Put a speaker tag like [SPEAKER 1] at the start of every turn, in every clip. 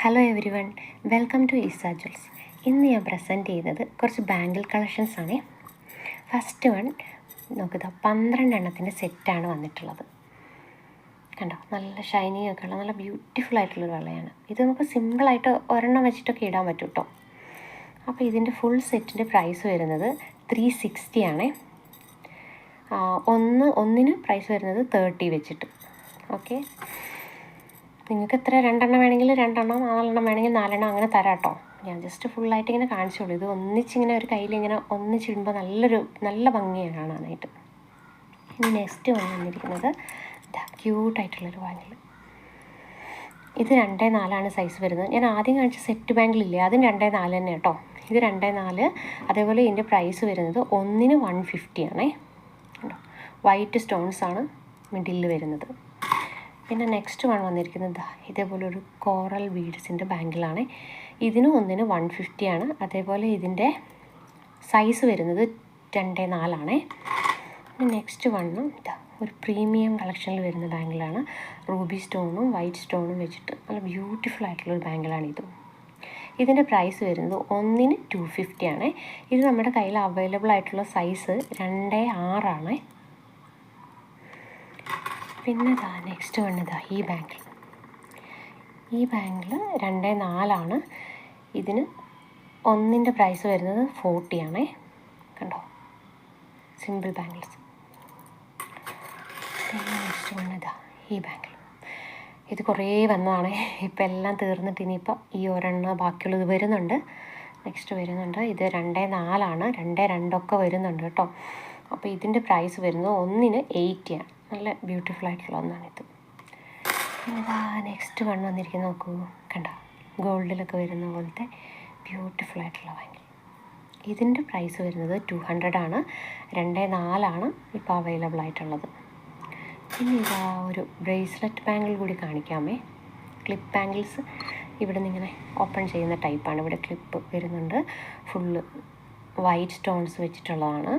[SPEAKER 1] Hello everyone, welcome to ഈസ jewels. ഇന്ന് ഞാൻ പ്രസൻറ്റ് ചെയ്യുന്നത് കുറച്ച് ബാംഗിൾ കളക്ഷൻസ് ആണ്. ഫസ്റ്റ് വൺ നോക്കുക, 12 എണ്ണത്തിൻ്റെ സെറ്റാണ് വന്നിട്ടുള്ളത്. കണ്ടോ, നല്ല ഷൈനിങ് ഒക്കെ ഉള്ള നല്ല ബ്യൂട്ടിഫുൾ ആയിട്ടുള്ളൊരു വളയാണ് ഇത്. നമുക്ക് സിമ്പിളായിട്ട് ഒരെണ്ണം വെച്ചിട്ടൊക്കെ ഇടാൻ പറ്റും കേട്ടോ. അപ്പോൾ ഇതിൻ്റെ ഫുൾ സെറ്റിൻ്റെ പ്രൈസ് വരുന്നത് 360 ആണ്. ഒന്നിന് പ്രൈസ് വരുന്നത് 30 വെച്ചിട്ട്. ഓക്കെ, നിങ്ങൾക്ക് എത്ര രണ്ടെണ്ണം വേണമെങ്കിൽ 2 എണ്ണം, 4 എണ്ണം വേണമെങ്കിൽ 4 എണ്ണം അങ്ങനെ തരാം കേട്ടോ. ഞാൻ ജസ്റ്റ് ഫുള്ളായിട്ട് ഇങ്ങനെ കാണിച്ചോളൂ. ഇത് ഒന്നിച്ചിങ്ങനെ ഒരു കയ്യിലിങ്ങനെ ഒന്നിച്ചിടുമ്പോൾ നല്ല ഭംഗിയാണ് കാണാനായിട്ട്. ഇനി നെക്സ്റ്റ് വന്നിരിക്കുന്നത് ക്യൂട്ടായിട്ടുള്ളൊരു ബാംഗിൾ. ഇത് 2-4 സൈസ് വരുന്നത്. ഞാൻ ആദ്യം കാണിച്ച സെറ്റ് ബാംഗിളില്ലേ, അതും 2-4 തന്നെ കേട്ടോ. ഇത് 2-4. അതേപോലെ ഇതിൻ്റെ പ്രൈസ് വരുന്നത് ഒന്നിന് 150 ആണേ. വൈറ്റ് സ്റ്റോൺസ് ആണ് മിഡിലിൽ വരുന്നത്. പിന്നെ നെക്സ്റ്റ് വന്നിരിക്കുന്നത് ഇതേപോലെ ഒരു കോറൽ ബീഡ്സിൻ്റെ ബാംഗിളാണ്. ഇതിനും ഒന്നിന് 150 ആണ്. അതേപോലെ ഇതിൻ്റെ സൈസ് വരുന്നത് 2-4 ആണ്. നെക്സ്റ്റ് ഒരു പ്രീമിയം കളക്ഷനിൽ വരുന്ന ബാംഗിളാണ്. റൂബി സ്റ്റോണും വൈറ്റ് സ്റ്റോണും വെച്ചിട്ട് നല്ല ബ്യൂട്ടിഫുൾ ആയിട്ടുള്ളൊരു ബാംഗിളാണ് ഇതും. ഇതിൻ്റെ പ്രൈസ് വരുന്നത് ഒന്നിന് 250 ആണ്. ഇത് നമ്മുടെ കയ്യിൽ അവൈലബിൾ ആയിട്ടുള്ള സൈസ് 2-6 ആണ്. പിന്നെ നെക്സ്റ്റ് ഈ ബാംഗിൾ. ഈ ബാംഗിൾ 2-4 ആണ്. ഇതിന് ഒന്നിൻ്റെ പ്രൈസ് വരുന്നത് 40 ആണ്. കണ്ടോ, സിമ്പിൾ ബാംഗിൾസ്. പിന്നെ നെക്സ്റ്റ് ഈ ബാംഗിൾ. ഇത് കുറേ വന്നതാണ്, ഇപ്പം എല്ലാം തീർന്നിട്ട് ഇനിയിപ്പോൾ ഈ ഒരെണ്ണം ബാക്കിയുള്ളത് വരുന്നുണ്ട്. നെക്സ്റ്റ് വരുന്നുണ്ട്. ഇത് 2-4 ആണ്. 2-2 ഒക്കെ വരുന്നുണ്ട് കേട്ടോ. അപ്പോൾ ഇതിൻ്റെ പ്രൈസ് വരുന്നത് ഒന്നിന് 80 ആണ്. നല്ല ബ്യൂട്ടിഫുൾ ആയിട്ടുള്ള ഒന്നാണിത്. പിന്നെ നെക്സ്റ്റ് വന്നിരിക്കുന്നത് നോക്കൂ, കണ്ടോ, ഗോൾഡിലൊക്കെ വരുന്ന പോലത്തെ ബ്യൂട്ടിഫുൾ ആയിട്ടുള്ള ബാംഗിൾ. ഇതിൻ്റെ പ്രൈസ് വരുന്നത് 200 ആണ്. 2-4 ആണ് ഇപ്പോൾ അവൈലബിൾ ആയിട്ടുള്ളത്. പിന്നെ ഒരു ബ്രേസ്ലെറ്റ് ബാംഗിൾ കൂടി കാണിക്കാമേ. ക്ലിപ്പ് ബാംഗിൾസ് ഇവിടെ നിന്ന് ഇങ്ങനെ ഓപ്പൺ ചെയ്യുന്ന ടൈപ്പാണ്. ഇവിടെ ക്ലിപ്പ് വരുന്നുണ്ട്. ഫുള്ള് വൈറ്റ് സ്റ്റോൺസ് വെച്ചിട്ടുള്ളതാണ്.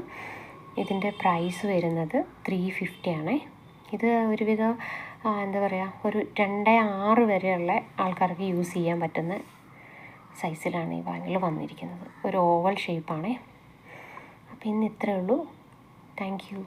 [SPEAKER 1] ഇതിൻ്റെ പ്രൈസ് വരുന്നത് 350 ആണ്. ഇത് ഒരുവിധം എന്താ പറയുക, ഒരു 2-6 വരെയുള്ള ആൾക്കാർക്ക് യൂസ് ചെയ്യാൻ പറ്റുന്ന സൈസിലാണ് ഈ ബാംഗിൾ വന്നിരിക്കുന്നത്. ഒരു ഓവൽ ഷേപ്പാണേ. അപ്പോൾ ഇന്ന് ഇത്രയേ ഉള്ളൂ. Thank you.